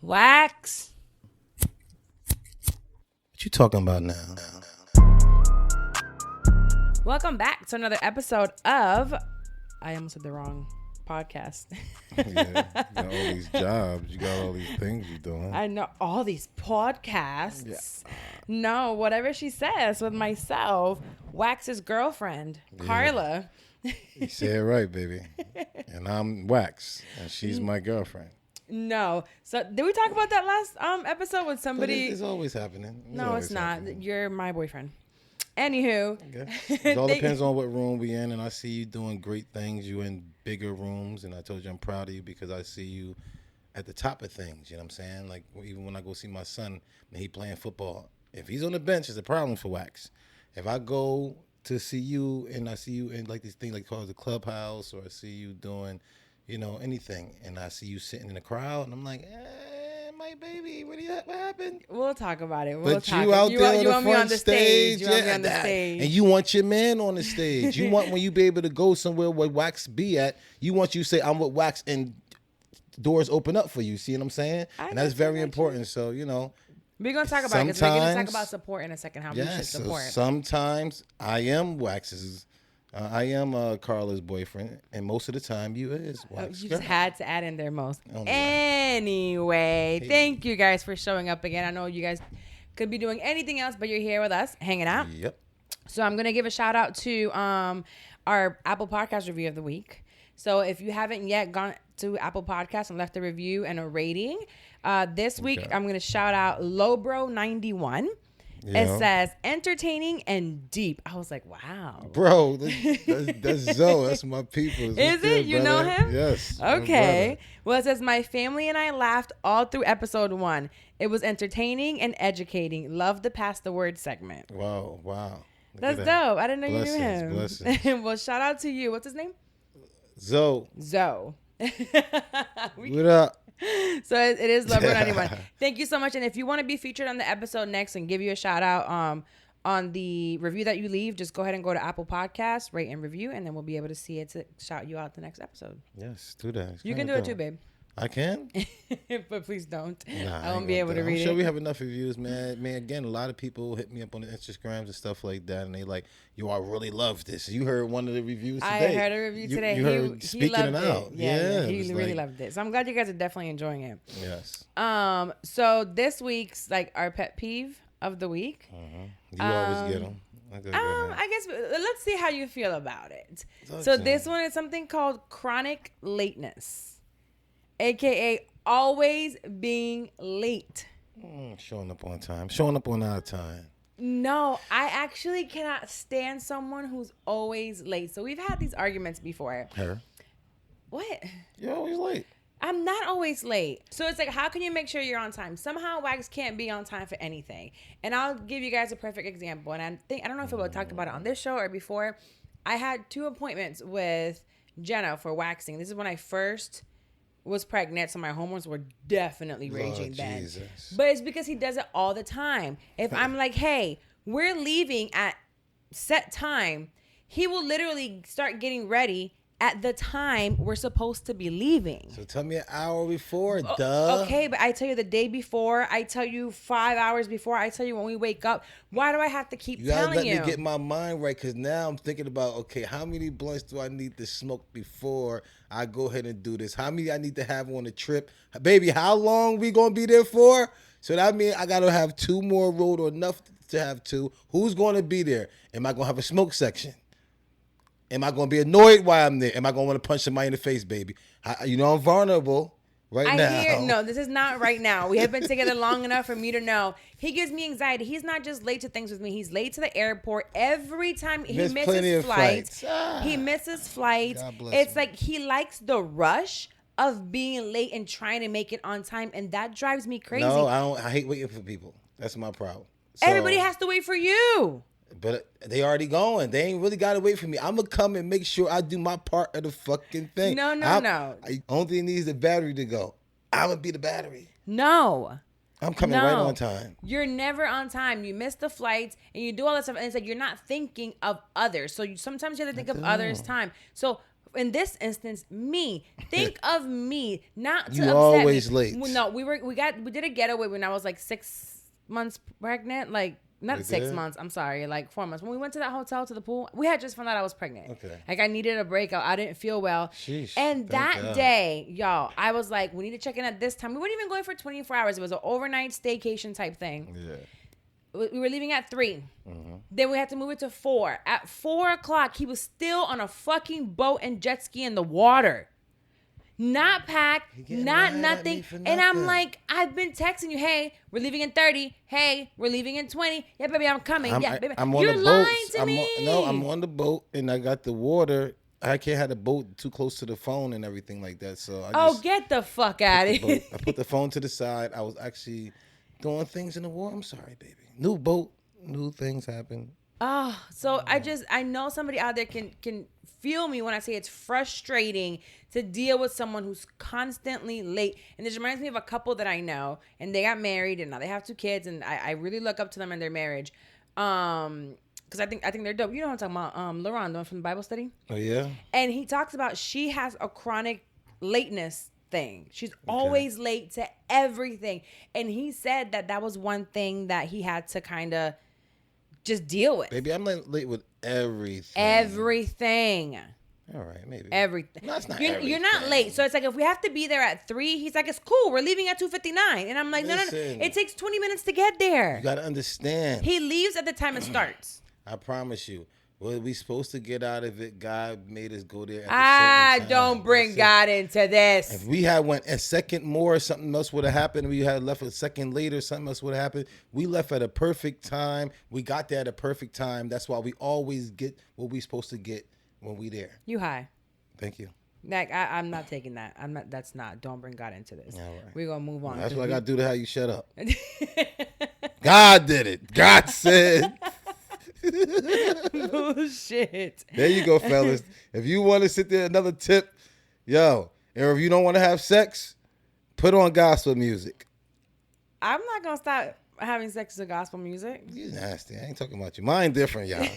Wax. What you talking about now? Welcome back to another episode of, I almost said the wrong podcast. Yeah, you got all these jobs. You got all these things you're doing. I know all these podcasts. Yeah. No, whatever she says with myself, Wax's girlfriend, Carla. You say it right, baby. And I'm Wax, and she's my girlfriend. No. So did we talk about that last episode with somebody? It's always happening. It's not. Happening. You're my boyfriend. Anywho. Okay. It all depends on what room we in, and I see you doing great things. You in bigger rooms, and I told you I'm proud of you because I see you at the top of things. You know what I'm saying? Like even when I go see my son, and he playing football, if he's on the bench, it's a problem for Wax. If I go to see you and I see you in like these things like called the clubhouse, or I see you doing, anything, and I see you sitting in the crowd, and I'm like, my baby, what happened? We'll talk about it. But you out there on the front stage, and you want your man on the stage. You want when you be able to go somewhere where Wax be at. You want you to say, I'm with Wax, and doors open up for you. See what I'm saying? And that's very important. So we're gonna talk about it because we're gonna talk about support in a second. How we should support. So sometimes I am Wax's. I am Carla's boyfriend, and most of the time you is Wax. You just had to add in there most. Anyway, Thank you guys for showing up again. I know you guys could be doing anything else, but you're here with us, hanging out. Yep. So I'm gonna give a shout out to our Apple Podcast review of the week. So if you haven't yet gone to Apple Podcasts and left a review and a rating, this week I'm gonna shout out Lowbro91. Yeah. It says entertaining and deep. I was like, wow. Bro, that's Zoe. That's my people. Is it? You know him? Yes. Okay. Well, it says, my family and I laughed all through episode 1. It was entertaining and educating. Love the Pass the Word segment. Wow. That's dope. I didn't know you knew him. Blessings. Well, shout out to you. What's his name? Zoe. What up? So it is Lowbro91. Thank you so much. And if you want to be featured on the episode next and give you a shout out on the review that you leave, just go ahead and go to Apple Podcasts, rate and review, and then we'll be able to see it to shout you out the next episode. Yes, do that. You can do it too, babe. I can? But please don't. Nah, I won't be able to read it. I'm sure we have enough reviews, man. Man, again, a lot of people hit me up on the Instagrams and stuff like that, and they like, yo, I really love this. You heard one of the reviews today. I heard a review today. You heard he loved it out. Yeah, he really loved it. So I'm glad you guys are definitely enjoying it. Yes. So this week's our pet peeve of the week. You always get them. I guess let's see how you feel about it. So this one is something called chronic lateness, aka always being late. Showing up on time. Showing up on our time. No, I actually cannot stand someone who's always late. So we've had these arguments before. Her? What? You're always late. I'm not always late. So it's like, how can you make sure you're on time? Somehow Wax can't be on time for anything. And I'll give you guys a perfect example. And I don't know if I talked about it on this show or before. I had 2 appointments with Jenna for waxing. This is when I first was pregnant, so my hormones were definitely raging then. Jesus. But it's because he does it all the time. If I'm like, hey, we're leaving at set time, he will literally start getting ready at the time we're supposed to be leaving. So tell me an hour before, duh. Okay, but I tell you the day before. I tell you 5 hours before. I tell you when we wake up. Why do I have to keep telling you? You gotta let me get my mind right, because now I'm thinking about, okay, how many blunts do I need to smoke before I go ahead and do this? How many I need to have on the trip? Baby, how long we gonna be there for? So that means I gotta have 2 more rolled, or enough to have 2. Who's gonna be there? Am I gonna have a smoke section? Am I going to be annoyed while I'm there? Am I going to want to punch somebody in the face, baby? I'm vulnerable now. No, this is not right now. We have been together long enough for me to know. He gives me anxiety. He's not just late to things with me. He's late to the airport. Every time he misses flights. He misses flights. It's like he likes the rush of being late and trying to make it on time, and that drives me crazy. No, I don't. I hate waiting for people. That's my problem. So, everybody has to wait for you. But they already going. They ain't really got to wait for me. I'm going to come and make sure I do my part of the fucking thing. No. Only thing needs the battery to go. I'm going to be the battery. No. I'm coming right on time. You're never on time. You miss the flights and you do all that stuff. And it's like you're not thinking of others. So sometimes you have to think of others' time. So in this instance, me. Think of me, not to You upset always me. late. Well, no, we did a getaway when I was like 6 months pregnant, like not 6 months. I'm sorry, like 4 months. When we went to that hotel to the pool, we had just found out I was pregnant. Okay. Like I needed a break. I didn't feel well. Sheesh, and thank that God. day, y'all, I was like, we need to check in at this time. We weren't even going for 24 hours. It was an overnight staycation type thing. Yeah. We were leaving at 3. Then we had to move it to 4. At 4 o'clock, he was still on a fucking boat and jet ski in the water. Not packed, not nothing. And I'm like, I've been texting you, hey, we're leaving in 30. Hey, we're leaving in 20. Yeah, baby, I'm coming. Yeah, baby. I'm on You're the lying boat. to me. I'm on the boat and I got the water. I can't have the boat too close to the phone and everything like that. So Get the fuck out of here. I put the phone to the side. I was actually doing things in the water. I'm sorry, baby. New boat, new things happen. Oh, so I know somebody out there can feel me when I say it's frustrating to deal with someone who's constantly late. And this reminds me of a couple that I know, and they got married and now they have 2 kids, and I really look up to them in their marriage. Because I think they're dope. You know what I'm talking about? Laurent, the one from the Bible study. Oh yeah. And he talks about she has a chronic lateness thing. She's always late to everything. And he said that was one thing that he had to kind of just deal with. Baby, I'm late with everything. Everything. All right, maybe. Everything. No, it's not You're not late. So it's like, if we have to be there at 3, he's like, it's cool. We're leaving at 2:59. And I'm like, no. It takes 20 minutes to get there. You got to understand. He leaves at the time it starts. I promise you. Well, we supposed to get out of it. God made us go there. At the certain time. Don't bring God into this. If we had went a second more, something else would have happened. We had left a second later, something else would have happened. We left at a perfect time. We got there at a perfect time. That's why we always get what we supposed to get when we there. You high. Thank you. Like, I'm not taking that. Don't bring God into this. All right. We're going to move on. That's what I got to do to have you shut up. God did it. God said. Bullshit. There you go, fellas. If you want to sit there, another tip, or if you don't want to have sex, put on gospel music. I'm not going to stop having sex to gospel music. You nasty. I ain't talking about you. Mine different, y'all.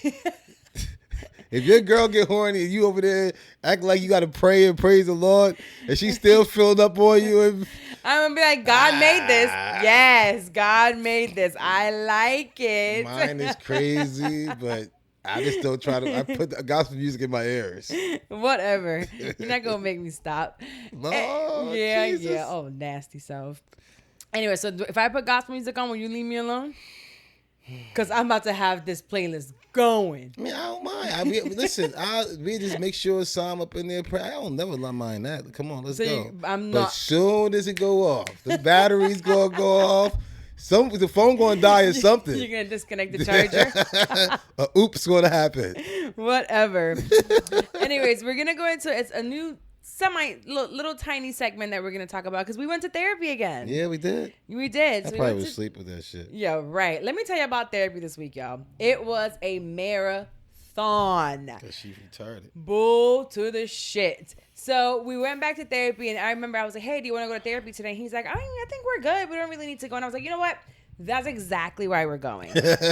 If your girl get horny and you over there act like you got to pray and praise the Lord and she's still filled up on you. I'm going to be like, God made this. Yes, God made this. I like it. Mine is crazy, but I just don't try to. I put the gospel music in my ears. Whatever. You're not going to make me stop. Lord, yeah. Jesus. Oh, nasty self. Anyway, so if I put gospel music on, will you leave me alone? Because I'm about to have this playlist going. I mean, I don't mind. Listen, we just make sure it's Psalm up in there. I don't never mind that. Come on, let's go. But soon as it go off, the battery's gonna go off. The phone gonna die or something. You're gonna disconnect the charger. Oops, gonna happen. Whatever. Anyways, we're gonna go into it's a new little tiny segment that we're going to talk about because we went to therapy again. Yeah, we did. We did. I probably was asleep with that shit. Yeah, right. Let me tell you about therapy this week, y'all. It was a marathon. Because she's retarded. Bull to the shit. So we went back to therapy and I remember I was like, hey, do you want to go to therapy today? And he's like, I think we're good. We don't really need to go. And I was like, you know what? That's exactly why we're going. Because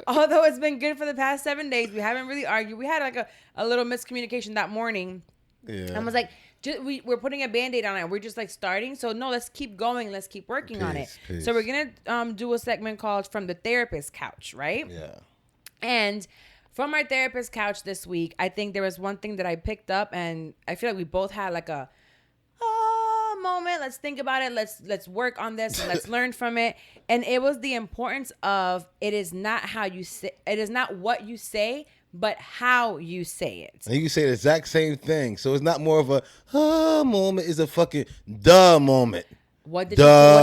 although it's been good for the past 7 days, we haven't really argued. We had like a little miscommunication that morning. Yeah. I was like, we're putting a Band-Aid on it. We're just like starting. So no, let's keep going. Let's keep working on it. So we're going to do a segment called From the Therapist Couch, right? Yeah. And from our therapist couch this week, I think there was one thing that I picked up and I feel like we both had like a moment. Let's think about it. Let's work on this and let's learn from it. And it was the importance of it is not how you say, it is not what you say, but how you say it. And you can say the exact same thing. So it's not more of a moment, it's a fucking duh moment. What did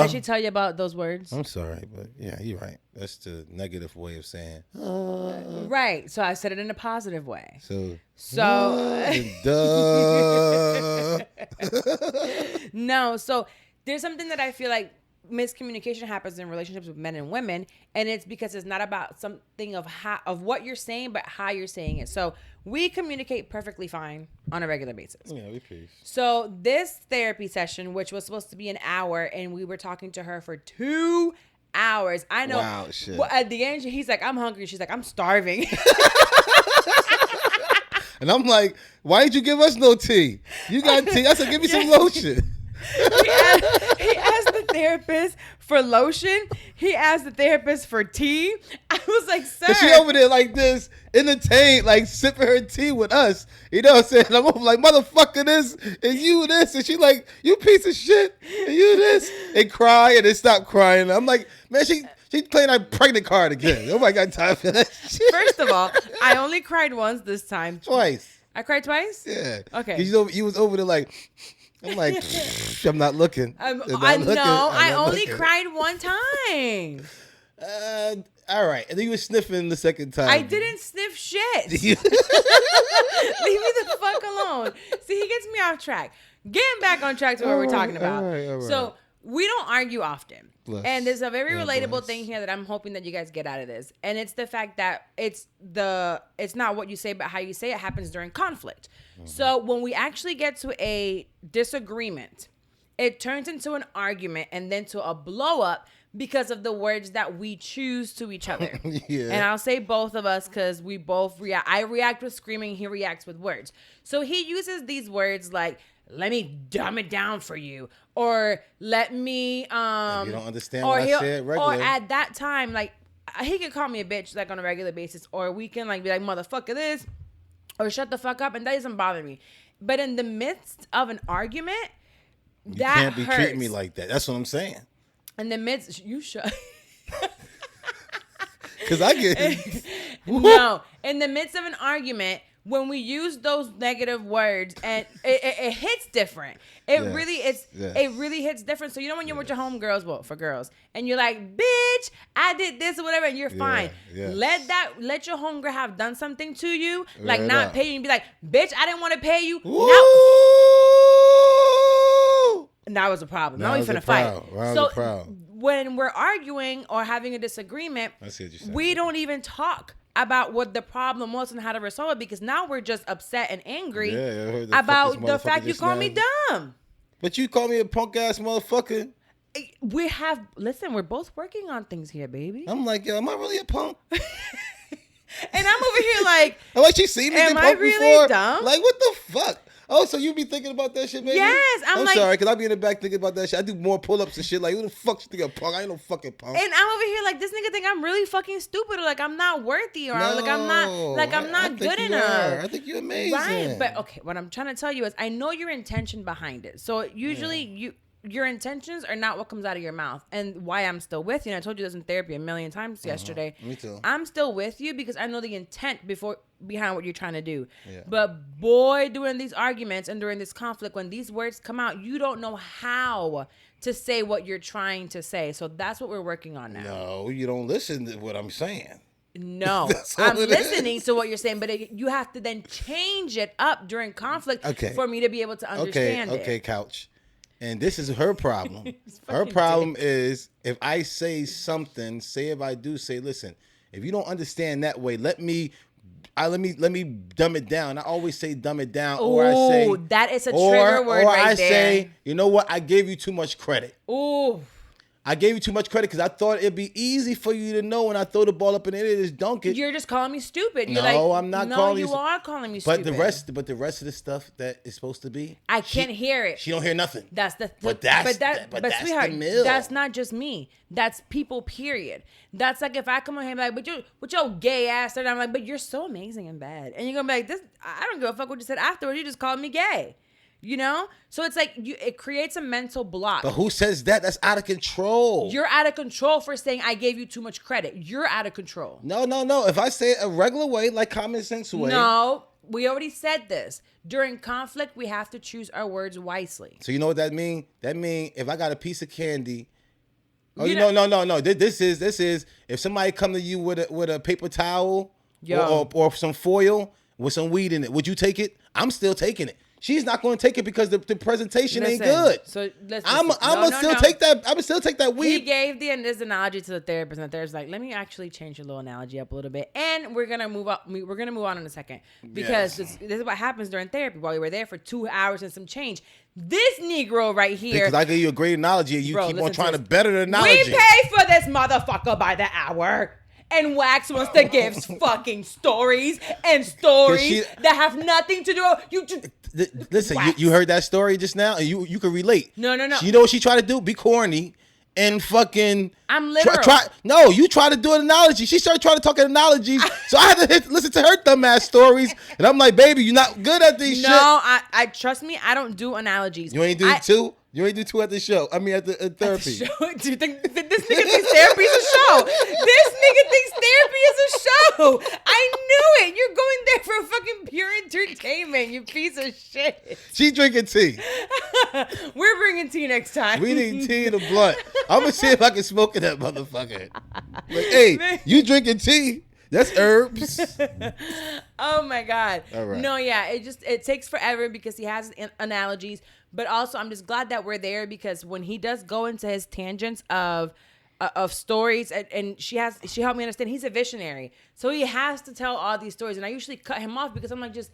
she tell you about those words? I'm sorry, but yeah, you're right. That's the negative way of saying. Right. So I said it in a positive way. So duh. No. So there's something that I feel like miscommunication happens in relationships with men and women, and it's because it's not about something of what you're saying, but how you're saying it. So we communicate perfectly fine on a regular basis. Yeah, we peace. So this therapy session, which was supposed to be an hour, and we were talking to her for 2 hours. I know. Wow, shit. Well, at the end, he's like, I'm hungry. She's like, I'm starving. And I'm like, why didn't you give us no tea? You got tea. I said, give me some lotion. He asked the therapist for lotion. He asked the therapist for tea. I was like, sir. And she over there like this, entertained, like sipping her tea with us. You know what I'm saying? I'm over like, motherfucker this, and you this. And she like, you piece of shit, and you this. And cry, and then stop crying. I'm like, man, she's playing that pregnant card again. Nobody got time for that shit. First of all, I only cried once this time. Twice. I cried twice? Yeah. Okay. You was over there like, I'm like, I'm not looking. I only cried one time. All right. And then you were sniffing the second time. I didn't sniff shit. Leave me the fuck alone. See, he gets me off track. Getting back on track to what we're talking about. All right. So we don't argue often. Bless. And there's a very relatable thing here that I'm hoping that you guys get out of this. And it's the fact that it's not what you say, but how you say it happens during conflict. Mm-hmm. So when we actually get to a disagreement, it turns into an argument and then to a blow up because of the words that we choose to each other. Yeah. And I'll say both of us because we both react. I react with screaming. He reacts with words. So he uses these words like, let me dumb it down for you. Or let me... if you don't understand what I said regular. Or at that time, like, he could call me a bitch, like, on a regular basis. Or we can, like, be like, motherfucker this. Or shut the fuck up. And that doesn't bother me. But in the midst of an argument, you that can't be hurts. treating me like that. That's what I'm saying. In the midst... You shut... Because I get... No. In the midst of an argument... When we use those negative words and it hits different. It really hits different. So you know when you're with your homegirls, well, for girls, and you're like, bitch, I did this or whatever, and you're fine. Yeah. Let your homegirl have done something to you, like not pay you and be like, bitch, I didn't want to pay you. Now was a problem. Now we finna fight. So when we're arguing or having a disagreement, we don't even talk about what the problem was and how to resolve it because now we're just upset and angry about the fact you call me dumb. But you call me a punk ass motherfucker. We're both working on things here, baby. I'm like, yo, am I really a punk? And I'm over here like, I'm like, she seen me get am punk I really before? dumb? Like, what the fuck? Oh, so you be thinking about that shit, baby? Yes. I'm like, sorry, because I be in the back thinking about that shit. I do more pull-ups and shit. Like, who the fuck you think I'm punk? I ain't no fucking punk. And I'm over here like, this nigga think I'm really fucking stupid or like I'm not worthy or I'm not good enough. I think you're amazing. Right. But okay, what I'm trying to tell you is I know your intention behind it. So usually your intentions are not what comes out of your mouth. And why I'm still with you, and I told you this in therapy a million times yesterday. Me too. I'm still with you because I know the intent behind what you're trying to do. Yeah. But boy, during these arguments and during this conflict, when these words come out, you don't know how to say what you're trying to say. So that's what we're working on now. No, you don't listen to what I'm saying. No, I'm listening to what you're saying, but you have to then change it up during conflict for me to be able to understand it. Okay, couch. And this is her problem. Her problem is if I say something, if I do say, listen, if you don't understand that way, let me dumb it down. I always say dumb it down. Or I say that is a trigger word right there. Or I say, you know what? I gave you too much credit. Ooh. I gave you too much credit because I thought it'd be easy for you to know when I throw the ball up in the air, just dunk it. You're just calling me stupid. You're I'm not calling you. No, you are calling me stupid. But the rest of the stuff that is supposed to be, I can't hear it. She don't hear nothing. That's the. But that's sweetheart, the mill. That's not just me. That's people. Period. That's like if I come on here and be like, but your gay ass, and I'm like, but you're so amazing and bad, and you're gonna be like, this. I don't give a fuck what you said afterwards. You just called me gay. You know? So it's like it creates a mental block. But who says that? That's out of control. You're out of control for saying I gave you too much credit. You're out of control. No. If I say it a regular way, like common sense way. No, we already said this. During conflict, we have to choose our words wisely. So you know what that mean? That mean if I got a piece of candy. Oh, no. This is if somebody come to you with a paper towel or some foil with some weed in it, would you take it? I'm still taking it. She's not going to take it because the presentation ain't good. So I'm gonna still take that. I'm gonna still take that weed. He gave this analogy to the therapist, and the therapist like, let me actually change your little analogy up a little bit, and we're gonna move up. We're gonna move on in a second because this is what happens during therapy. While we were there for 2 hours and some change, this Negro right here. Because I gave you a great analogy, and you keep on trying to better the analogy. We pay for this motherfucker by the hour. And Wax wants to give fucking stories and stories that have nothing to do. You just listen. You heard that story just now, and you can relate. No. You know what she tried to do? Be corny. And fucking, I'm literal. No, you try to do an analogy. She started trying to talk in analogies, so I had to listen to her dumbass stories. And I'm like, baby, you're not good at these shit. No, I trust me. I don't do analogies. You ain't do two. You ain't do two at the show. I mean, at the therapy. Do you think this nigga thinks therapy is a show? This nigga thinks therapy is a show. I knew it. You're going there for fucking pure entertainment, you piece of shit. She drinking tea. We're bringing tea next time. We need tea in a blunt. I'm gonna see if I can smoke in that motherfucker. Like, hey, you drinking tea? That's herbs. Oh my God. All right. No, yeah. It takes forever because he has analogies. But also, I'm just glad that we're there because when he does go into his tangents of stories, and she helped me understand he's a visionary, so he has to tell all these stories. And I usually cut him off because I'm like, just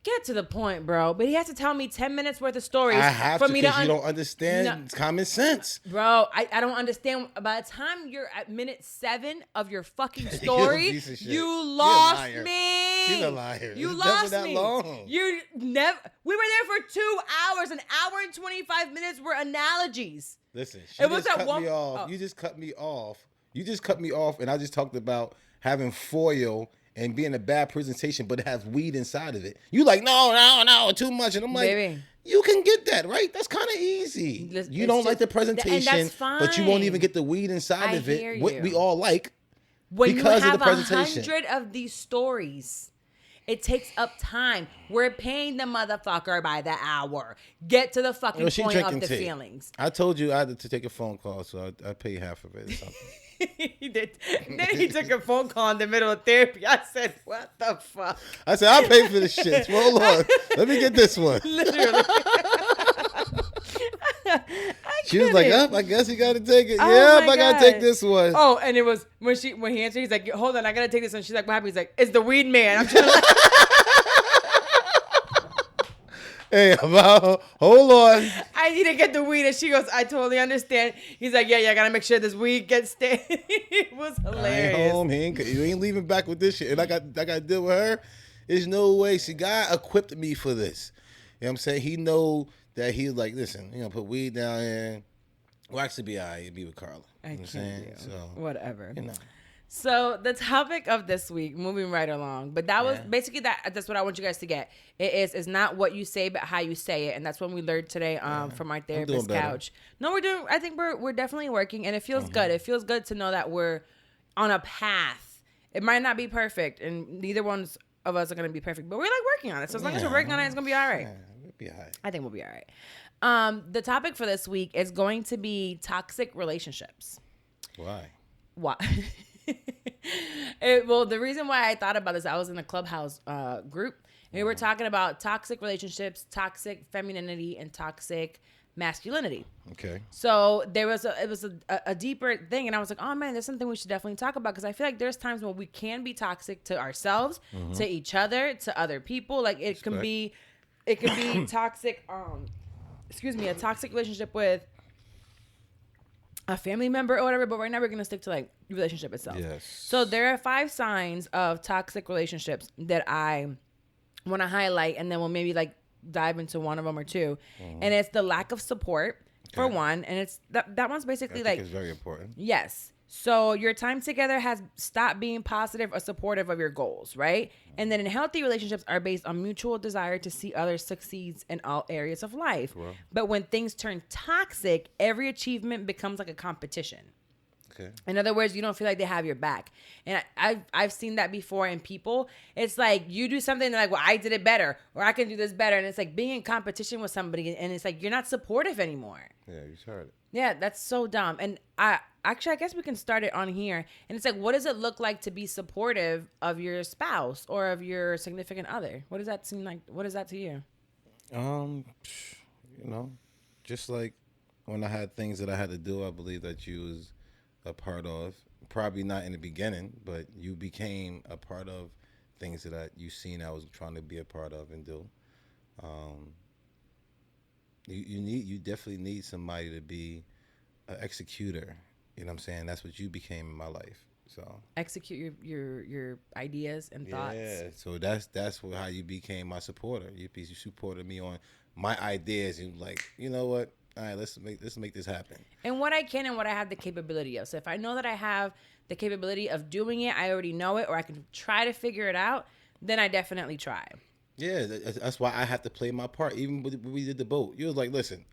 get to the point, bro. But he has to tell me 10 minutes worth of stories for me to you don't understand common sense, bro. I don't understand. By the time you're at minute 7 of your fucking story, you lost me. She's a liar. You It's lost never me. that long. You never. We were there for 2 hours. An hour and 25 minutes were analogies. Listen, It was at one. me off. Oh. You just cut me off. And I just talked about having foil and being a bad presentation, but it has weed inside of it. You like, no, too much. And I'm like, baby, you can get that, right? That's kind of easy. You don't like the presentation, but you won't even get the weed inside of it. What we all like when because you have of the presentation. 100 of these stories. It takes up time. We're paying the motherfucker by the hour. Get to the fucking point of the feelings. I told you I had to take a phone call, so I paid half of it or something. He did. Then he took a phone call in the middle of therapy. I said, what the fuck? I said, I'll pay for this shit. Hold on. Let me get this one. Literally. She was like, I guess you got to take it. I got to take this one. Oh, and it was when he answered, he's like, hold on, I got to take this one. She's like, what happened? He's like, it's the weed man. I'm trying to Hey, hold on. I need to get the weed. And she goes, I totally understand. He's like, yeah, I got to make sure this weed gets stayed. It was hilarious. I ain't home. You ain't leaving back with this shit. And I got to deal with her. There's no way. See, God equipped me for this. You know what I'm saying? He know that he's like, listen, put weed down here. We'll actually be all right. You'll be with Carla. I know what I'm can't. So, whatever. You know. So the topic of this week, moving right along, but that was basically that's what I want you guys to get. It's not what you say, but how you say it, and that's what we learned today from our therapist couch. No, I think we're definitely working, and it feels good. It feels good to know that we're on a path. It might not be perfect, and neither one of us are going to be perfect, but we're like working on it. So as long as we're working on it, it's going to be all right. Yeah, we'll be all right. I think we'll be all right. The topic for this week is going to be toxic relationships. Why? Well, the reason why I thought about this, I was in a Clubhouse group, and we were talking about toxic relationships, toxic femininity, and toxic masculinity. Okay. So it was a deeper thing, and I was like, oh man, there's something we should definitely talk about, because I feel like there's times when we can be toxic to ourselves, to each other, to other people. Like it can be toxic. A toxic relationship with a family member or whatever, but right now we're going to stick to like the relationship itself. Yes. So there are 5 signs of toxic relationships that I want to highlight, and then we'll maybe like dive into one of them or two. And it's the lack of support for one, and it's that one's basically like, it's very important. Yes. So your time together has stopped being positive or supportive of your goals, right? And then in healthy relationships are based on mutual desire to see others succeed in all areas of life. Well, but when things turn toxic, every achievement becomes like a competition. Okay. In other words, you don't feel like they have your back. And I've seen that before in people. It's like you do something, they're like, well, I did it better, or I can do this better. And it's like being in competition with somebody, and it's like you're not supportive anymore. Yeah, you heard it. Yeah, that's so dumb. And I guess we can start it on here. And it's like, what does it look like to be supportive of your spouse or of your significant other? What does that seem like? What is that to you? Just like when I had things that I had to do, I believe that you was a part of. Probably not in the beginning, but you became a part of things that you seen I was trying to be a part of and do. You definitely need somebody to be an executor. You know what I'm saying? That's what you became in my life. So execute your ideas and thoughts. Yeah, so that's how you became my supporter. You supported me on my ideas. And like, you know what? All right, let's make this happen. And what I can and what I have the capability of. So if I know that I have the capability of doing it, I already know it, or I can try to figure it out, then I definitely try. Yeah, that's why I have to play my part. Even when we did the boat, you was like, listen,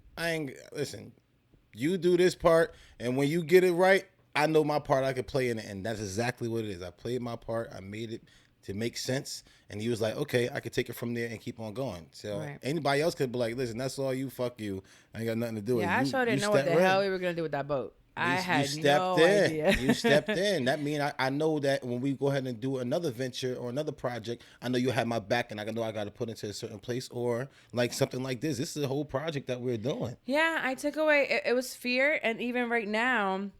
you do this part, and when you get it right, I know my part I could play in it, and that's exactly what it is. I played my part. I made it to make sense, and he was like, okay, I could take it from there and keep on going. So anybody else could be like, listen, that's all you, fuck you. I ain't got nothing to do with it. Yeah, I sure didn't know what the hell we were going to do with that boat. I had no idea. You stepped in. That means I know that when we go ahead and do another venture or another project, I know you have my back, and I know I got to put into a certain place, or like something like this. This is a whole project that we're doing. Yeah, I took away, it was fear, and even right now,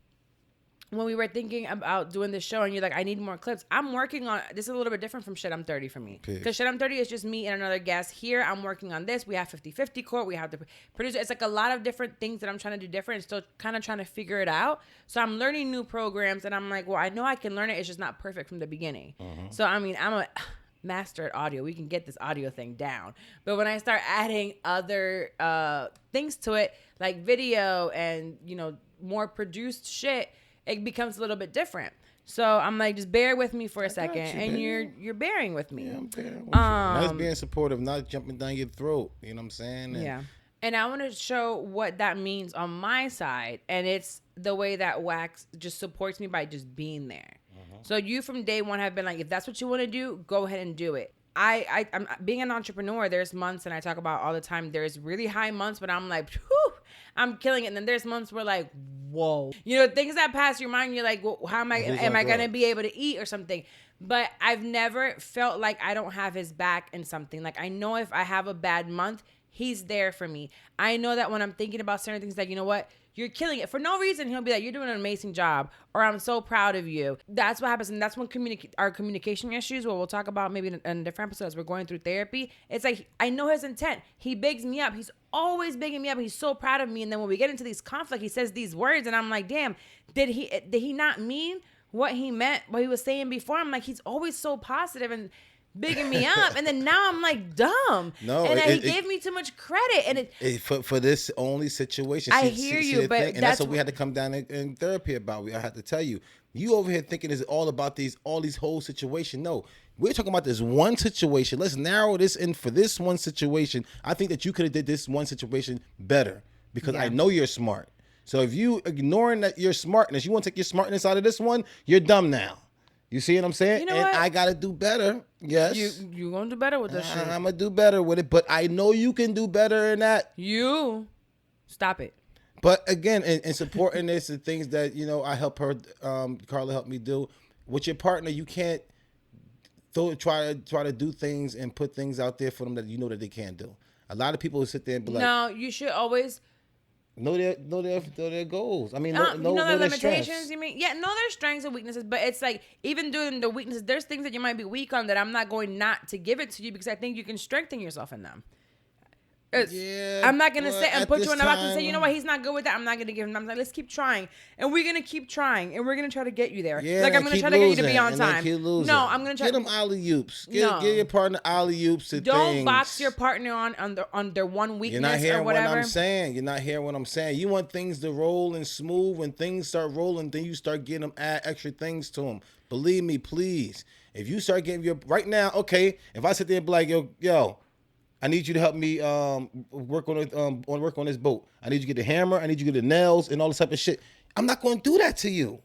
when we were thinking about doing this show and you're like, I need more clips, I'm working on, this is a little bit different from Shit I'm 30 for me. Because Shit I'm 30 is just me and another guest. Here, I'm working on this. We have 50-50 court. We have the producer. It's like a lot of different things that I'm trying to do different and still kind of trying to figure it out. So I'm learning new programs, and I'm like, well, I know I can learn it. It's just not perfect from the beginning. So, I mean, I'm a master at audio. We can get this audio thing down. But when I start adding other things to it, like video and, more produced shit, it becomes a little bit different. So I'm like, just bear with me for a second, and you're bearing with me. Yeah, I'm bearing with you. Not being supportive, not jumping down your throat. You know what I'm saying? And I want to show what that means on my side, and it's the way that Wax just supports me by just being there. So you from day one have been like, if that's what you want to do, go ahead and do it. I'm being an entrepreneur. There's months, and I talk about all the time, there's really high months, but I'm like, whew, I'm killing it. And then there's months where like, whoa, things that pass your mind. You're like, well, how am I going to be able to eat or something? But I've never felt like I don't have his back in something. Like, I know if I have a bad month, he's there for me. I know that when I'm thinking about certain things, like, you know what? You're killing it. For no reason, he'll be like, you're doing an amazing job, or I'm so proud of you. That's what happens. And that's when our communication issues, what we'll talk about maybe in different episodes, we're going through therapy. It's like, I know his intent. He bigs me up. He's always bigging me up. He's so proud of me. And then when we get into these conflict, he says these words, and I'm like, damn, did he not mean what he meant, what he was saying before? I'm like, he's always so positive and bigging me up, and then now I'm like dumb. No, and he gave me too much credit, and for this only situation. I hear you, but that's what we had to come down in therapy about. I had to tell you, you over here thinking it's all about all these whole situation. No, we're talking about this one situation. Let's narrow this in for this one situation. I think that you could have did this one situation better, because I know you're smart. So if you ignoring that your smartness, you want to take your smartness out of this one, you're dumb now. You see what I'm saying? You know what? I gotta do better. Yes. You gonna do better with this shit. I'm gonna do better with it, but I know you can do better than that. You stop it. But again, in supporting this, the things that I help her, Carla helped me do with your partner. You can't try to do things and put things out there for them that you know that they can't do. A lot of people will sit there and be like, no, you should always know their goals. I mean, know their limitations. Strengths. You mean, know their strengths and weaknesses. But it's like, even doing the weaknesses, there's things that you might be weak on that I'm not going not to give it to you, because I think you can strengthen yourself in them. I'm not gonna sit and put you in the box and say, you know what, he's not good with that. I'm not gonna give him. I'm like, let's keep trying, and we're gonna keep trying, and we're gonna try to get you there. Yeah, like, I'm gonna try to get you to be on time. No, I'm gonna try. Get them alley-oops. Get your partner alley-oops to Don't things. box your partner on their one weakness. You're not hearing or whatever. what I'm saying. You're not hearing what I'm saying. You want things to roll and smooth. When things start rolling, then you start getting them, add extra things to them. Believe me, please. If you start getting right now, okay. If I sit there and be like, yo. I need you to help me work on this boat. I need you to get the hammer. I need you to get the nails and all this type of shit. I'm not going to do that to you.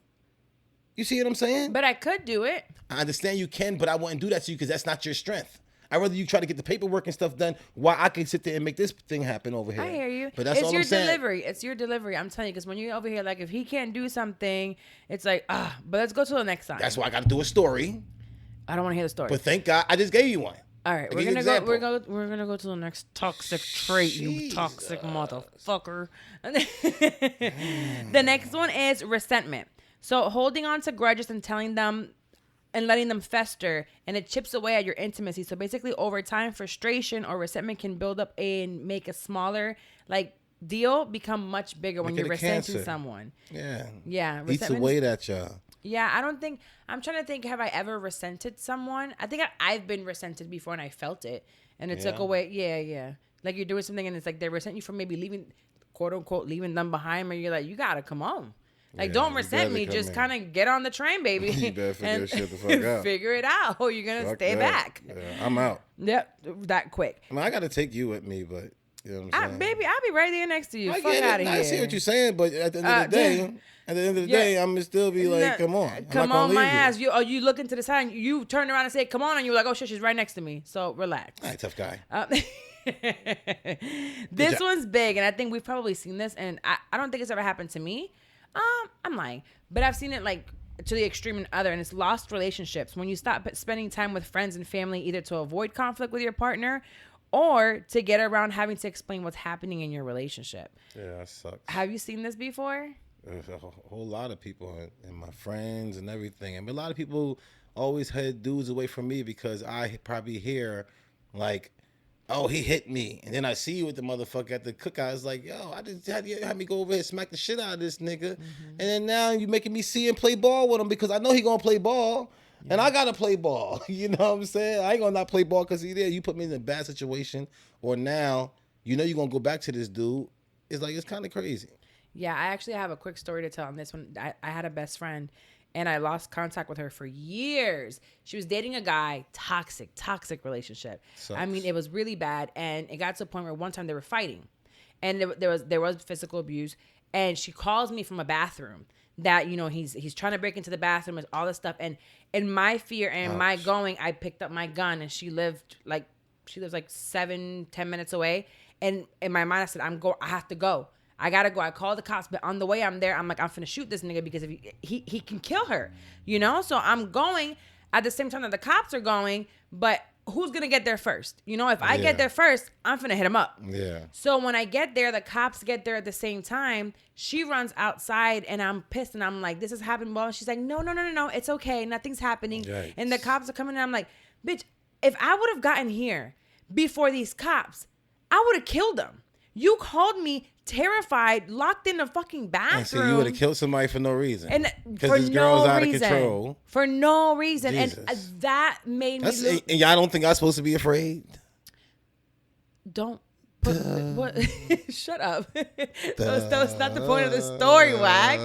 You see what I'm saying? But I could do it. I understand you can, but I wouldn't do that to you because that's not your strength. I'd rather you try to get the paperwork and stuff done while I can sit there and make this thing happen over here. I hear you. But that's all I'm saying. It's your delivery. I'm telling you, because when you're over here, like, if he can't do something, it's like, but let's go to the next time. That's why I got to do a story. I don't want to hear the story. But thank God I just gave you one. All right, we're gonna go to the next toxic trait, you toxic motherfucker. The next one is resentment. So holding on to grudges and telling them and letting them fester, and it chips away at your intimacy. So basically, over time, frustration or resentment can build up and make a smaller deal become much bigger when you're resenting someone. Yeah. Yeah. Eats away at y'all. Yeah, I'm trying to think, have I ever resented someone? I think I've been resented before and I felt it. And it took away, yeah. Like you're doing something and it's like they resent you for maybe leaving, quote unquote, leaving them behind. And you're like, you got to come on. Like, don't resent me. Just kind of get on the train, baby. You better figure that shit the fuck out. Figure it out or you're going to stay back. Yeah, I'm out. Yep, that quick. I mean, I got to take you with me, but you know what I'm saying? Baby, I'll be right there next to you. I Fuck out of here. I see what you're saying, but at the end of the day... At the end of the day, I'm going to still be like, come on. Come on my ass. You look into the side, you turn around and say, come on, and you're like, oh shit, she's right next to me. So relax. All right, tough guy. This one's big, and I think we've probably seen this, and I don't think it's ever happened to me. I'm lying. But I've seen it like to the extreme and other, and it's lost relationships. When you stop spending time with friends and family, either to avoid conflict with your partner or to get around having to explain what's happening in your relationship. Yeah, that sucks. Have you seen this before? There's a whole lot of people and my friends and everything. I mean, a lot of people always had dudes away from me because I probably hear like, oh, he hit me. And then I see you with the motherfucker at the cookout. It's like, yo, I just had me go over here and smack the shit out of this nigga. Mm-hmm. And then now you making me see him play ball with him because I know he going to play ball. Yeah. And I got to play ball. You know what I'm saying? I ain't going to not play ball because he there. You put me in a bad situation. Or now, you know you're going to go back to this dude. It's like, it's kind of crazy. Yeah, I actually have a quick story to tell on this one. I had a best friend, and I lost contact with her for years. She was dating a guy, toxic relationship. Sucks. I mean, it was really bad, and it got to a point where one time they were fighting, and there was physical abuse. And she calls me from a bathroom that, you know, he's trying to break into the bathroom and all this stuff. And in my fear and my going, I picked up my gun, and she lives like 7-10 minutes away. And in my mind, I said, I have to go. I gotta go. I called the cops, but on the way I'm there, I'm like, I'm finna shoot this nigga because if he can kill her, you know? So I'm going at the same time that the cops are going, but who's gonna get there first? You know, if I get there first, I'm finna hit him up. Yeah. So when I get there, the cops get there at the same time. She runs outside and I'm pissed and I'm like, this is happening. Well, she's like, no, it's okay. Nothing's happening. Yikes. And the cops are coming and I'm like, bitch, if I would have gotten here before these cops, I would have killed them. You called me terrified, locked in the fucking bathroom. And so you would have killed somebody for no reason. And because this girl's out of control. For no reason. Jesus. And that made me look. And y'all don't think I'm supposed to be afraid? Don't put what? Shut up. That's not the point of the story, Wax.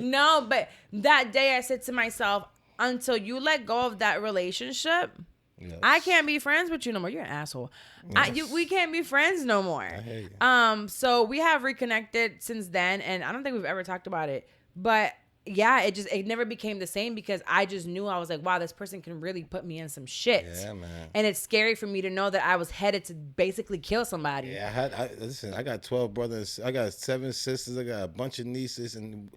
No, but that day I said to myself, until you let go of that relationship, yes, I can't be friends with you no more. You're an asshole. Yes. We can't be friends no more. I hear you. So we have reconnected since then, and I don't think we've ever talked about it. But yeah, it never became the same because I just knew, I was like, wow, this person can really put me in some shit. Yeah, man. And it's scary for me to know that I was headed to basically kill somebody. Yeah, listen, I got 12 brothers. I got 7 sisters. I got a bunch of nieces, and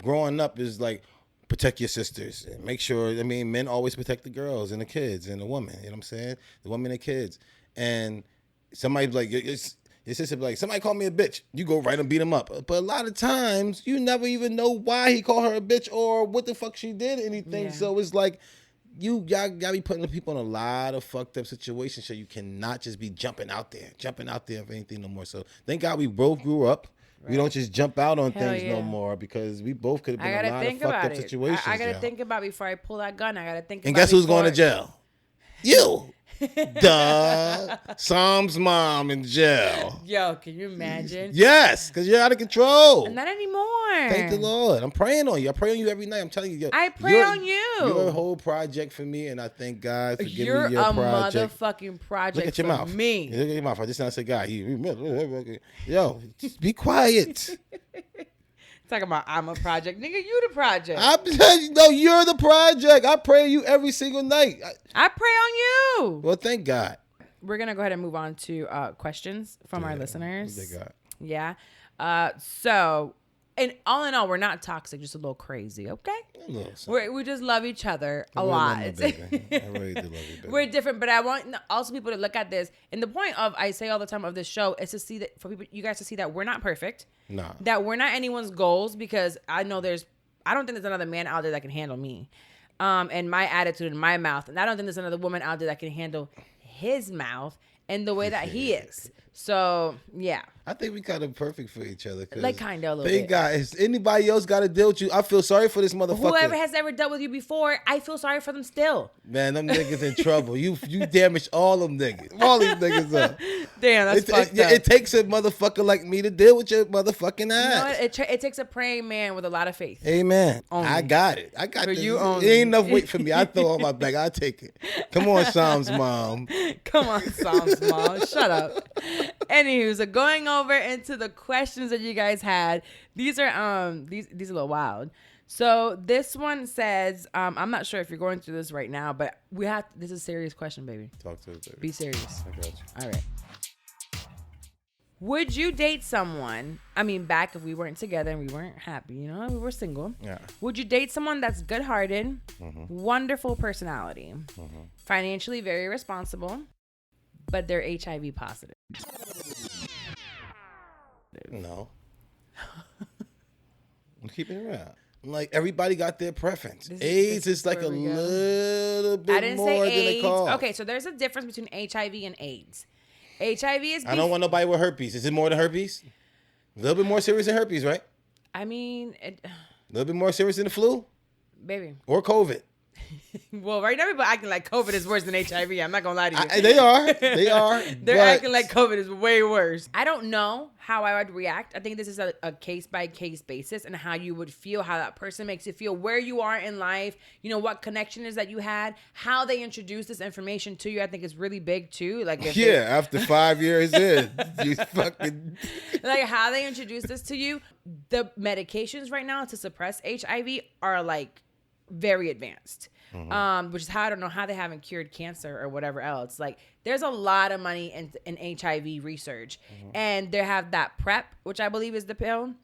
growing up is like, protect your sisters and make sure, I mean, men always protect the girls and the kids and the women, you know what I'm saying? The women and kids. And somebody's like, your sister be like, somebody call me a bitch. You go right and beat him up. But a lot of times you never even know why he called her a bitch or what the fuck she did, anything. Yeah. So it's like, y'all gotta be putting the people in a lot of fucked up situations, so you cannot just be jumping out there of anything no more. So thank God we both grew up. Right. We don't just jump out on things no more, because we both could have been in a lot of fucked up situations. I gotta think about it before I pull that gun. I gotta think about it. And guess who's going to jail? You. Duh. Sam's mom in jail. Yo, can you imagine? Yes, because you're out of control. Not anymore. Thank the Lord. I'm praying on you. I pray on you every night. I'm telling you. I pray on you. You're a whole project for me, and I thank God for giving me your project. You're a motherfucking project. Look at your mouth. Me. Look at your mouth. I just said God. Yo, just be quiet. Talking about I'm a project. Nigga, you the project. No, you're the project. I pray you every single night. I pray on you. Well, thank God. We're going to go ahead and move on to questions from our listeners. Thank God. Yeah. So, and all in all, we're not toxic, just a little crazy, okay? We just love each other a lot. I really do love you, baby. We're different, but I want also people to look at this. And the point of, I say all the time of this show, is to see that, for people, you guys to see that we're not perfect. No. That we're not anyone's goals, because I know I don't think there's another man out there that can handle me. And my attitude and my mouth. And I don't think there's another woman out there that can handle his mouth and the way that he is. So yeah, I think we kind of perfect for each other. like kind of a little Thank bit. God. If anybody else got to deal with you, I feel sorry for this motherfucker. Whoever has ever dealt with you before, I feel sorry for them still. Man, them niggas in trouble. You damaged all them niggas. All these niggas up. Damn, that's fucked up. It takes a motherfucker like me to deal with your motherfucking ass. You know what? It takes a praying man with a lot of faith. Amen. Only. I got it. I got For this. you It only. ain't enough weight for me. I throw on my back. I take it. Come on, Psalms mom. Come on, Psalms mom. Shut up. Anywho, so going over into the questions that you guys had. These are these are a little wild. So this one says, I'm not sure if you're going through this right now, but this is a serious question, baby. Talk to us, baby. Be serious. I got you. All right. Would you date someone, I mean, back if we weren't together and we weren't happy, you know, we were single. Yeah. Would you date someone that's good-hearted, wonderful personality, financially very responsible, but they're HIV positive? No. I'm keeping it real. Like, everybody got their preference. AIDS is like a little bit more than it costs. Okay, so there's a difference between HIV and AIDS. HIV is... I don't want nobody with herpes. Is it more than herpes? A little bit more serious than herpes, right? I mean... A little bit more serious than the flu? Baby. Or COVID? Well, right now people acting like COVID is worse than HIV. I'm not gonna lie to you. They are. They are. They're acting like COVID is way worse. I don't know how I would react. I think this is a case-by-case basis and how you would feel, how that person makes you feel, where you are in life, you know, what connection is that you had, how they introduce this information to you, I think is really big too. Like after 5 years in, you fucking... Like how they introduce this to you. The medications right now to suppress HIV are like very advanced. Which is how I don't know how they haven't cured cancer or whatever else. Like there's a lot of money in HIV research, and they have that PrEP, which I believe is the pill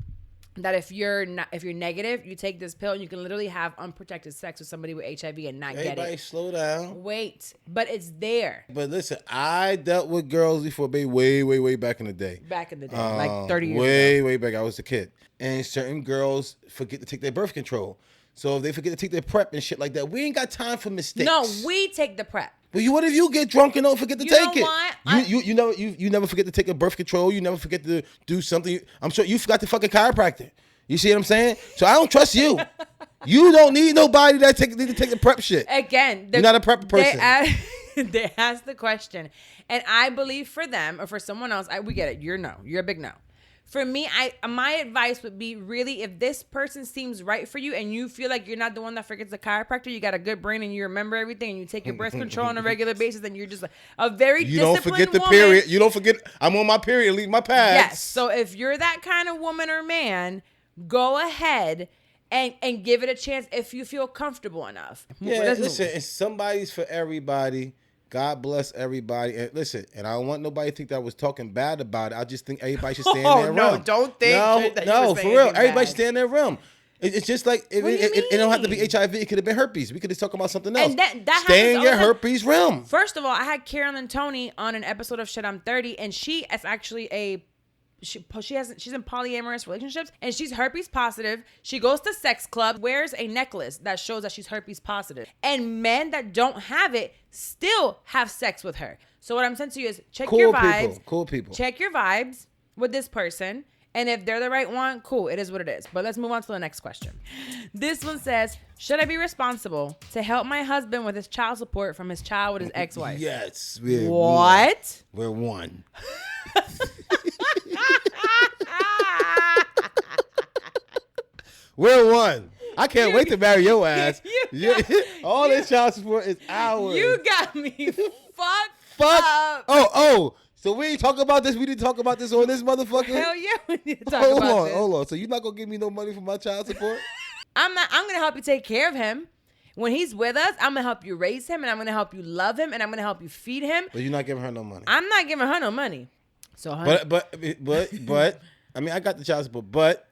that if you're negative, you take this pill and you can literally have unprotected sex with somebody with HIV and not get it. Everybody slow down. Wait, but it's there. But listen, I dealt with girls before, baby, way back in the day. Back in the day, like 30 years ago. Way back. I was a kid, and certain girls forget to take their birth control. So if they forget to take their PrEP and shit like that, we ain't got time for mistakes. No, we take the PrEP. But what if you get drunk and don't forget to take it? What? You never forget to take a birth control. You never forget to do something. I'm sure you forgot to fucking chiropractor. You see what I'm saying? So I don't trust you. You don't need nobody that need to take the PrEP shit. Again, you're not a PrEP person. They ask the question, and I believe for them or for someone else, we get it. You're a big no. For me, my advice would be really if this person seems right for you and you feel like you're not the one that forgets the chiropractor, you got a good brain and you remember everything and you take your birth control on a regular basis and you're just a very disciplined woman. You don't forget the period. You don't forget, I'm on my period, leave my pads. Yes. So if you're that kind of woman or man, go ahead and give it a chance if you feel comfortable enough. Yeah, listen, it's somebody's for everybody. God bless everybody. And listen, and I don't want nobody to think that I was talking bad about it. I just think everybody should stay in their realm. No, don't think that you were for saying real. bad. Everybody should stay in their realm. It's just like, it don't have to be HIV. It could have been herpes. We could have talked about something else. And that stay in your herpes realm. First of all, I had Carolyn Tony on an episode of Shit I'm 30, and she is actually she's in polyamorous relationships and she's herpes positive. She goes to sex club, wears a necklace that shows that she's herpes positive. And men that don't have it still have sex with her. So what I'm saying to you is check your vibes. Cool people. Check your vibes with this person. And if they're the right one, cool. It is what it is. But let's move on to the next question. This one says, should I be responsible to help my husband with his child support from his child with his ex-wife? Yes. What? We're one. We're one. I can't wait to marry your ass. All this child support is ours. You got me fucked up. Oh. So we ain't talking about this. We didn't talk about this on this motherfucker. Hell yeah, we need to talk about this. Hold on. So you're not gonna give me no money for my child support? I'm gonna help you take care of him. When he's with us, I'm gonna help you raise him, and I'm gonna help you love him, and I'm gonna help you feed him. But you're not giving her no money. I'm not giving her no money. So, honey. But I mean, I got the child support. But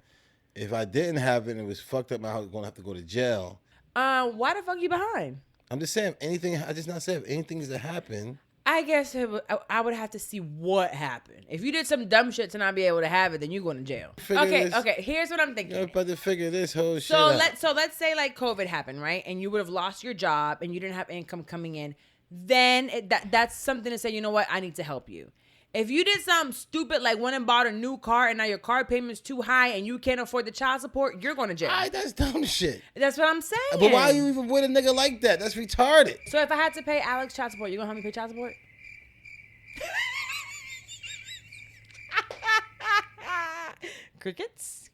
if I didn't have it and it was fucked up, I was gonna have to go to jail. Why the fuck you behind? I'm just saying, I just not saying if anything is to happen. I guess I would have to see what happened. If you did some dumb shit to not be able to have it, then you going to jail. Okay. Here's what I'm thinking. You're about to figure this whole shit out. Let's say like COVID happened, right? And you would have lost your job and you didn't have income coming in. Then that's something to say, you know what? I need to help you. If you did something stupid like went and bought a new car and now your car payment's too high and you can't afford the child support, you're going to jail. That's dumb shit. That's what I'm saying. But why are you even with a nigga like that? That's retarded. So if I had to pay Alex child support, you going to help me pay child support? Crickets?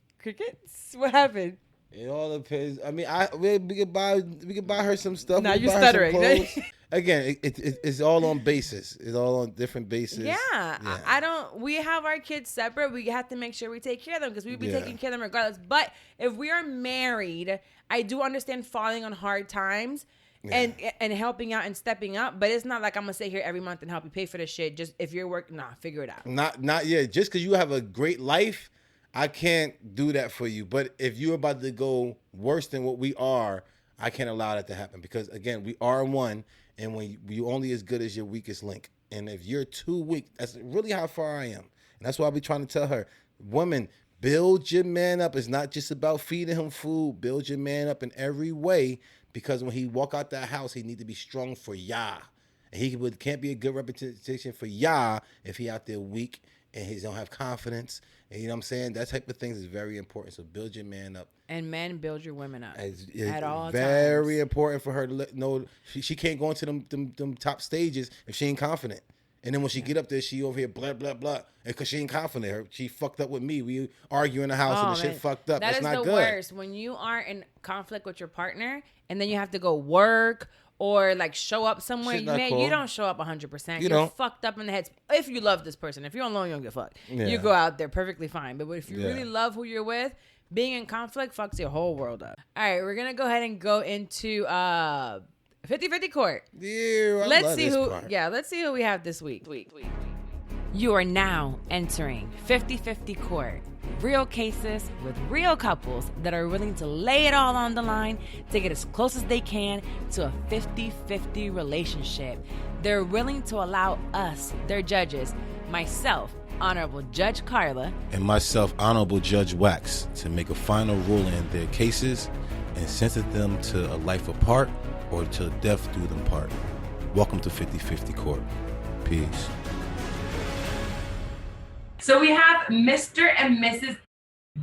What happened? It all depends. I mean, we could buy her some stuff. Now you're stuttering. Again, it's all on basis. It's all on different bases. Yeah. I don't. We have our kids separate. We have to make sure we take care of them because we'll be taking care of them regardless. But if we are married, I do understand falling on hard times. Yeah. And helping out and stepping up, but it's not like I'm gonna sit here every month and help you pay for this shit. Just if you're working, figure it out. Not yet. Just because you have a great life, I can't do that for you. But if you're about to go worse than what we are, I can't allow that to happen because again, we are one, and when you only as good as your weakest link. And if you're too weak, that's really how far I am. And that's why I be trying to tell her, women, build your man up. It's not just about feeding him food. Build your man up in every way. Because when he walk out that house, he need to be strong for Yah. And he can't be a good representation for Yah if he out there weak and he don't have confidence. And you know what I'm saying? That type of things is very important. So build your man up. And men, build your women up. It's at all times. Very important for her to know she can't go into them top stages if she ain't confident. And then when she get up there, she over here blah, blah, blah. And because she ain't confident. She fucked up with me. We argue in the house and the shit fucked up. That's not good. That is the worst. When you are in conflict with your partner and then you have to go work or like show up somewhere. Man, cool. You don't show up 100%. You're fucked up in the head. If you love this person. If you're alone, you don't get fucked. Yeah. You go out there perfectly fine. But if you really love who you're with, being in conflict fucks your whole world up. All right, we're going to go ahead and go into 50-50 court. Yeah, let's see who we have this week. You are now entering 50-50 court. Real cases with real couples that are willing to lay it all on the line to get as close as they can to a 50-50 relationship. They're willing to allow us, their judges, myself, Honorable Judge Carla, and myself, Honorable Judge Wax, to make a final ruling in their cases and sentence them to a life apart or till death do them part. Welcome to 50-50 Court. Peace. So we have Mr. and Mrs.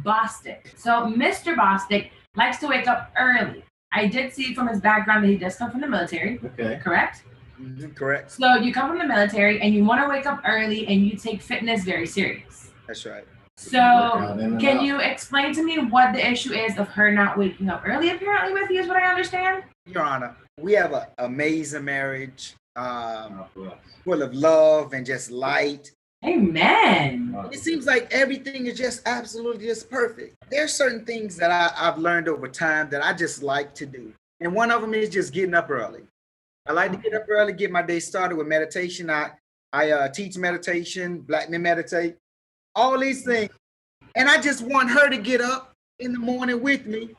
Bostic. So Mr. Bostic likes to wake up early. I did see from his background that he does come from the military. Okay. Correct? Mm-hmm, correct. So you come from the military and you want to wake up early and you take fitness very serious. That's right. So can you explain to me what the issue is of her not waking up early apparently with you is what I understand? Your Honor, we have an amazing marriage, full of love and just light. Amen. It seems like everything is just absolutely just perfect. There's certain things that I've learned over time that I just like to do. And one of them is just getting up early. I like to get up early, get my day started with meditation. I teach meditation, Black men meditate, all these things. And I just want her to get up in the morning with me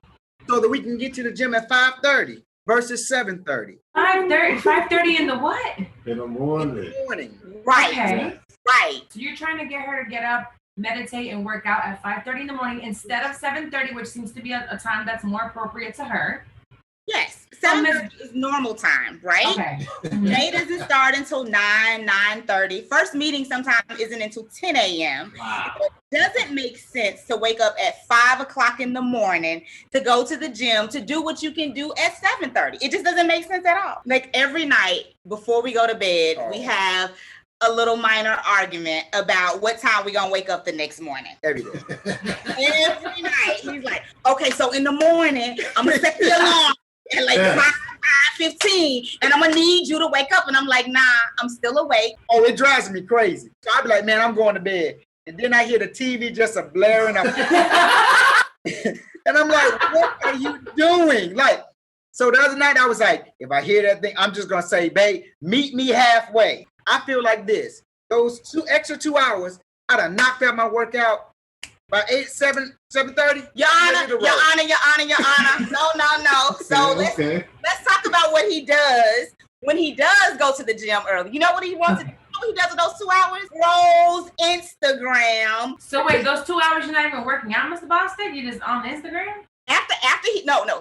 so that we can get to the gym at 5:30 versus 7:30. 5:30 in the what? In the morning. In the morning. Right. Okay. Right. So you're trying to get her to get up, meditate, and work out at 5:30 in the morning instead of 7:30, which seems to be a time that's more appropriate to her. Yes, 7:30 is normal time, right? Okay. Day doesn't start until 9:30. First meeting sometimes isn't until 10 a.m. Wow. It doesn't make sense to wake up at 5 o'clock in the morning to go to the gym to do what you can do at 7:30. It just doesn't make sense at all. Like every night before we go to bed, we have a little minor argument about what time we're gonna wake up the next morning. Every day. Every night. He's like, okay, so in the morning, I'm gonna set the alarm at like 5:15, and I'm gonna need you to wake up. And I'm like, nah, I'm still awake. Oh, it drives me crazy. So I be like, man, I'm going to bed. And then I hear the TV just a blaring up. And I'm like, what are you doing? Like, so the other night I was like, if I hear that thing, I'm just gonna say, babe, meet me halfway. I feel like this. Those extra 2 hours, I'd have knocked out my workout by 7:30. Your Honor. No. So let's talk about what he does when he does go to the gym early. You know what he wants to do? What he does in those 2 hours? Scrolls Instagram. So wait, those 2 hours you're not even working out, Mr. Bostic? You're just on Instagram? After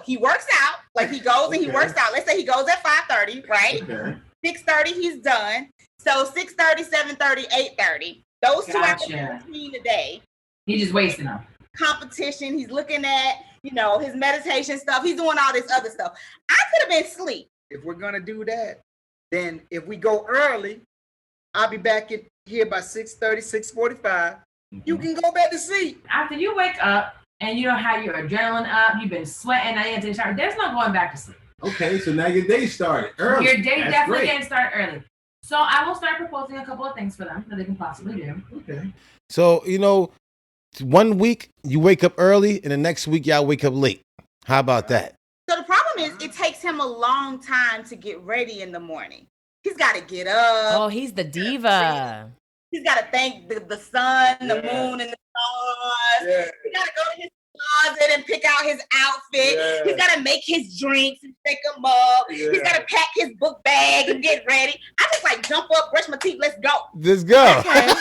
he works out. Like he goes and he works out. Let's say he goes at 5:30, right? Okay. 6:30 he's done. So 6:30, 7:30, 8:30. Those 2 hours Gotcha. between the day. He's just wasting them. Competition. He's looking at, his meditation stuff. He's doing all this other stuff. I could have been asleep. If we're gonna do that, then if we go early, I'll be back here by 6:30, 6:45. You can go back to sleep. After you wake up and you don't have your adrenaline up, you've been sweating, now you have to shower. There's no going back to sleep. Okay, so now your day started early. Your day That's definitely great. can start early. So I will start proposing a couple of things for them that they can possibly do. Okay. So, 1 week you wake up early and the next week y'all wake up late. How about that? So the problem is it takes him a long time to get ready in the morning. He's got to get up. Oh, he's the diva. He's got to thank the sun, the Yeah. moon, and the stars. Yeah. He got to go to his closet and pick out his outfit. Yeah. He's got to make his drinks and pick them up. Yeah. He's got to pack his book bag and get ready. I just jump up, brush my teeth, let's go. Let's go. Okay.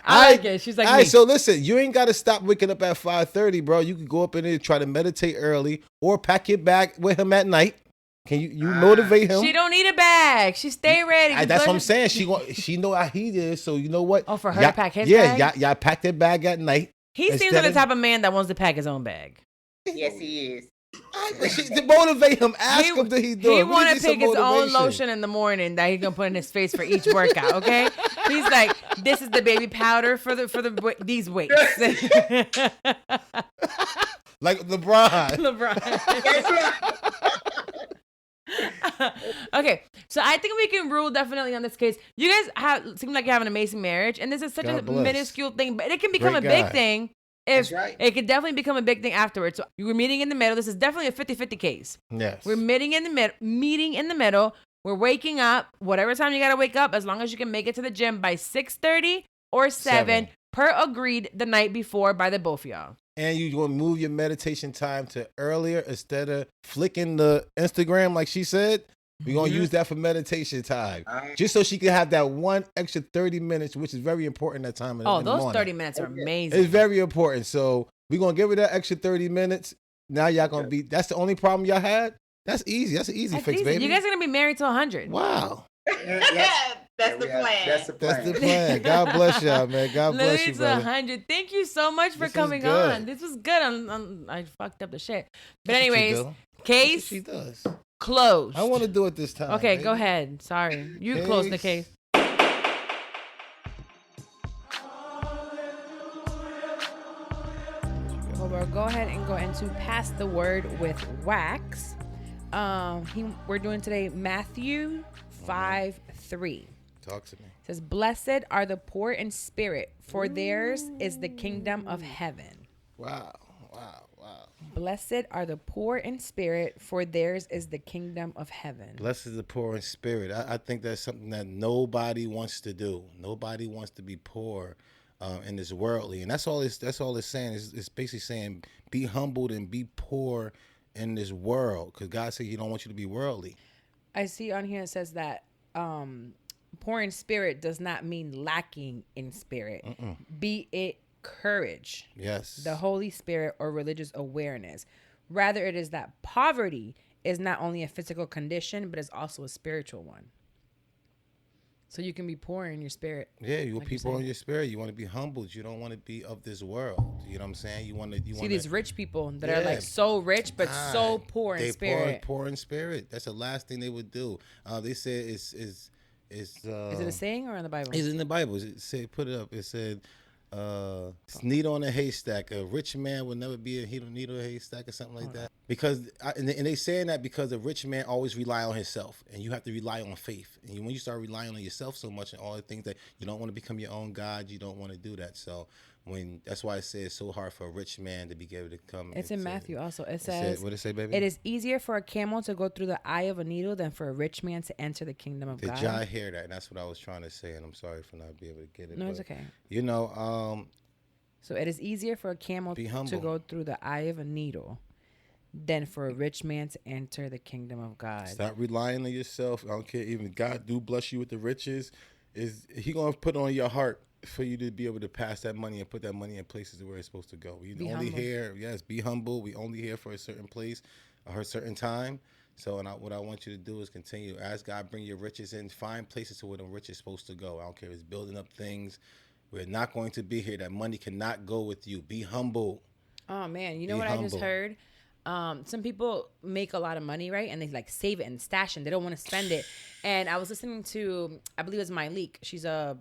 I like it. She's like, all me. right, so listen, you ain't got to stop waking up at 5:30, bro. You can go up in there, try to meditate early, or pack your bag with him at night. Can you motivate him? She don't need a bag. She stay ready. That's what I'm saying. She know how he is, so you know what? Oh, for her to pack his bag? bag? Y'all pack their bag at night. He seems instead like the of- type of man that wants to pack his own bag. Yes, he is. To motivate him, ask him that he's doing. He want to pick his own lotion in the morning that he's gonna put in his face for each workout. Okay, he's like, this is the baby powder for these weights. Like LeBron. Okay, so I think we can rule definitely on this case. You guys seem like you have an amazing marriage, and this is such God a bless. minuscule thing, but it can become Great a big guy. thing. If That's right. it could definitely become a big thing afterwards. So you were meeting in the middle. This is definitely a 50-50 case. Yes. We're meeting in the middle. We're waking up, whatever time you gotta wake up, as long as you can make it to the gym by 6:30 or 7 per agreed the night before by the both of y'all. And you want to move your meditation time to earlier instead of flicking the Instagram like she said. We're going to use that for meditation time. Just so she can have that one extra 30 minutes, which is very important that time in the morning. Those 30 minutes are amazing. It's very important. So we're going to give her that extra 30 minutes. Now y'all going to be, that's the only problem y'all had? That's easy. That's an easy fix, easy. baby. You guys are going to be married till 100. Wow. That's the plan. That's the plan. That's the plan. God bless y'all, man. God bless you, Living to brother. 100. Thank you so much for This was coming good. on. This was good. I fucked up the shit. But That's what you anyways, do. That's what case she does. closed. I want to do it this time. Okay, baby. go ahead. Sorry. You close the case. Well, we'll go ahead and go into Pass the Word with Wax. We're doing today Matthew 5:3. Talk to me. It says, "Blessed are the poor in spirit, for theirs is the kingdom of heaven." Wow. Blessed are the poor in spirit, for theirs is the kingdom of heaven. Blessed is the poor in spirit. I think that's something that nobody wants to do. Nobody wants to be poor in this worldly, and that's all it's saying. It's basically saying be humbled and be poor in this world, because God said He don't want you to be worldly. I see on here it says that poor in spirit does not mean lacking in spirit. Be it courage, Yes. the Holy Spirit, or religious awareness. Rather, it is that poverty is not only a physical condition, but is also a spiritual one. So you can be poor in your spirit. Yeah, you want like you people said. in your spirit. You want to be humbled. You don't want to be of this world. You know what I'm saying? You want to. See these rich people that are Yeah. like so rich, but so poor in They spirit. poor in spirit. That's the last thing they would do. They said is Is it a saying or in the Bible? It's in the Bible. It said, put it up. It said, it's needle on a haystack. A rich man will never be a needle on a haystack or something like that. Because, and they saying that because a rich man always rely on himself, and you have to rely on faith. And when you start relying on yourself so much and all the things that you don't want to become your own God, you don't want to do that. So that's why it says it's so hard for a rich man to be able to come. It's in Matthew also. It says, said, what did it say, baby? "It is easier for a camel to go through the eye of a needle than for a rich man to enter the kingdom of God." Did y'all hear that? And that's what I was trying to say, and I'm sorry for not being able to get it. No, it's but, okay. You know, So it is easier for a camel Be to humble. go through the eye of a needle than for a rich man to enter the kingdom of God. stop relying on yourself. I don't care. Even God do bless you with the riches. Is He gonna put on your heart for you to be able to pass that money and put that money in places where it's supposed to go? We Be only humble. here, yes, be humble. We only here for a certain place or a certain time. So, what I want you to do is continue. Ask God, bring your riches in. Find places to where the rich is supposed to go. I don't care if it's building up things. We're not going to be here. That money cannot go with you. Be humble. Oh man, you know Be what humble. I just heard? Some people make a lot of money, right? And they like save it and stash it. They don't want to spend it. And I was listening to, I believe it was Myleek. She's a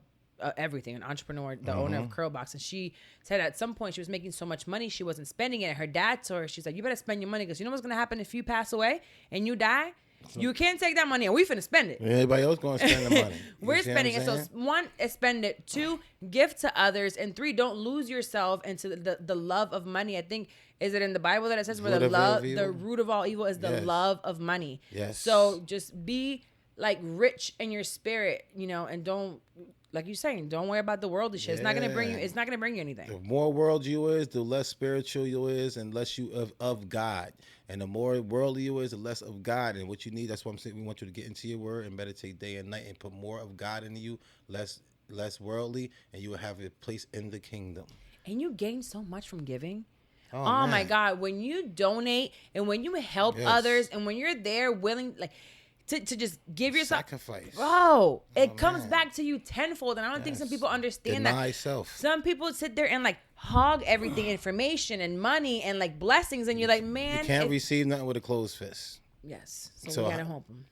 everything, an entrepreneur, the owner of Curlbox. And she said at some point she was making so much money, she wasn't spending it. And her dad told her, she's like, you better spend your money because you know what's going to happen if you pass away and you die? You can't take that money and we finna spend it. Anybody else going to spend the money? We're spending it. So one is spend it. Two, give to others. And three, don't lose yourself into the love of money. I think, is it in the Bible that it says where the root of all evil is the love of money? Yes. So just be like rich in your spirit, you know, and don't, like you're saying, don't worry about the worldly shit. It's not gonna bring you. It's not gonna bring you anything. The more world you is, the less spiritual you is, and less you of God. And the more worldly you is, the less of God. And what you need, that's what I'm saying. We want you to get into your word and meditate day and night, and put more of God into you, less worldly, and you will have a place in the kingdom. And you gain so much from giving. Oh my God, when you donate and when you help others, and when you're there willing, like. To just give yourself sacrifice, bro, it comes back to you tenfold, and I don't think some people understand Deny that. Self. Some people sit there and like hog everything, information and money and like blessings, and you're like, man, you can't receive nothing with a closed fist. Yes, so we gotta hope them.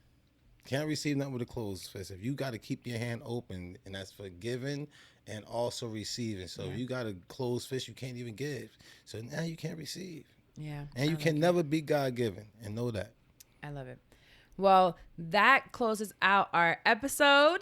Can't receive nothing with a closed fist. If you got to keep your hand open, and that's for giving and also receiving. So if you got a closed fist, you can't even give. So now you can't receive. Yeah, and you can never be God given, and know that. I love it. Well, that closes out our episode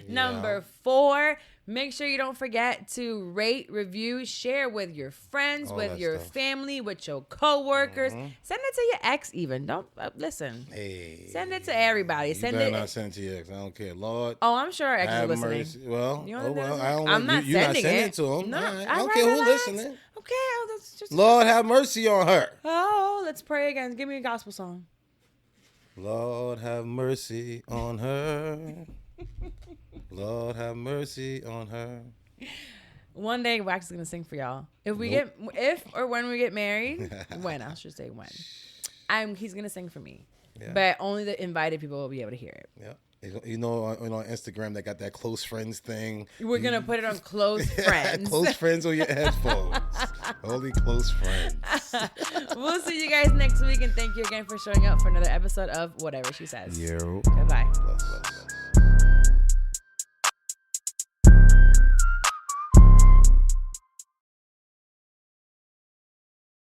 number 4. Make sure you don't forget to rate, review, share with your friends, with your family, with your coworkers. Send it to your ex even. Don't listen. Hey, send it to everybody. You send better it. Not send it to your ex. I don't care. Lord. Oh, I'm sure our ex is listening. Mercy. Well, you I don't. I'm not you're sending not sending it to him. No, right. I don't care who listening. Okay, that's just. Lord have mercy on her. Oh, let's pray again. Give me a gospel song. Lord have mercy on her. Lord have mercy on her. One day Wax is gonna sing for y'all. If we get when we get married, I should say when. He's gonna sing for me. Yeah. But only the invited people will be able to hear it. Yeah. You know, on Instagram, they got that close friends thing. We're going to put it on close friends. Close friends on your headphones. Only close friends. We'll see you guys next week. And thank you again for showing up for another episode of Whatever She Says. Yo. Goodbye. Bless.